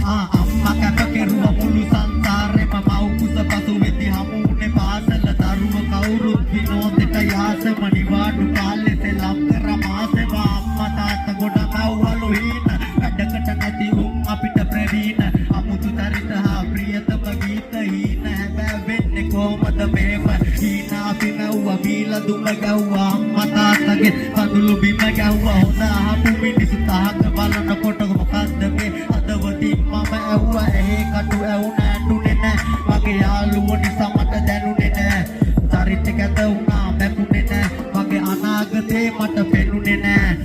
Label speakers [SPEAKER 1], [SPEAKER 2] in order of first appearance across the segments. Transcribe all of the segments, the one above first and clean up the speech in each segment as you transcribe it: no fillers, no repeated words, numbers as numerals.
[SPEAKER 1] අම්මා කැප කෙරුවා මුළු සංසාරෙම මව් කුස පසු වෙති හමුුනේ පාසල දරුව කවුරුත් විනෝදෙට යාසම නිවාඩු කාලේ සෙල්ලම් කර මාසෙම අම්මා තාත්තා ගොඩ මව්වලු හීන වැඩකට නැති උන් අපිට ප්‍රවීණ අමුතු චරිත හා ප්‍රියතම ගීත හීන හැබැයි වෙන්නේ කොහමද මේව හීන අපි නැව්වා බීලා දුම ගැව්වා අම්මා තාත්තගේ කඳුළු බිම ගැව්වා හොඳ අහපු මිනිස්සු තාහක බලනකොට මොකද්ද මේ හදවතින් මම ඇව්වා එහෙ කටු ඇවුන ඇඬුනේ නෑ මගේ යාළුවෝ නිසා මට දැනුනේ නෑ චරිත කැත වුණා මැකුනේ නෑ මගේ අනාගතේ මට පෙනුනේ නෑ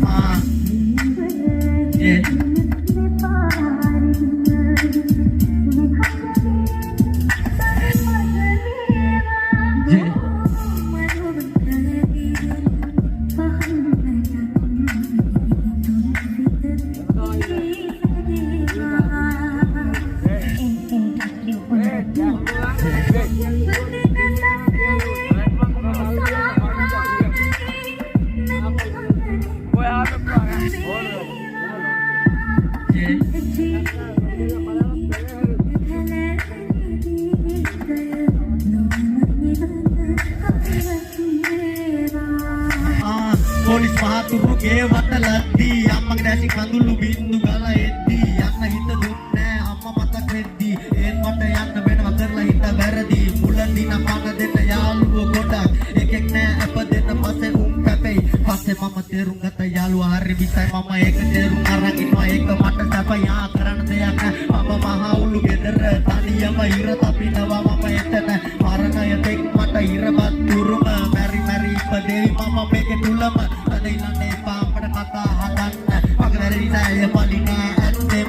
[SPEAKER 1] පොලිස් මහතුරුගේ වටලද්දී අම්මගේ දැසි කඳුළු බින්දු ගලා එද්දී යන්න හිත දුන්නේ අම්මා මතක් වෙද්දී ඒත් මට යන්න වෙනවා කරලා හිත වැරදි මුලදී නම් මඟ දෙන්න යාළුවෝ ගොඩක් එකෙක් නෑ අප දෙන්න පස්සේ උන් කැපෙයි පස්සේ මම තේරුම් ගත්ත යාළුවා හරි විසයි මම ඒක තේරුම් අරන් ඉන්නවා ඒක මට සැපයි කරන්න දෙයක් නෑ මම මහා උළු ගෙදර තනියම ඉර තපිනවා මම එතන මරණය තෙක් මට ඉරවත් තුරුම මැරි මැරි ඉපදෙයි මම මේකේ තුලම අදිනන්නේ පාපඩ කතා හදන්න මගේ වැරදි නිසා එය පලි නෑ ඇත්තෙම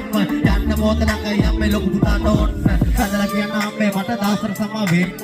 [SPEAKER 1] යන්න මොතලක යම්මේ ලොකු පුතා ඩෝන්න හදලා කියන අම්මේ මට දාසර සම වෙන්න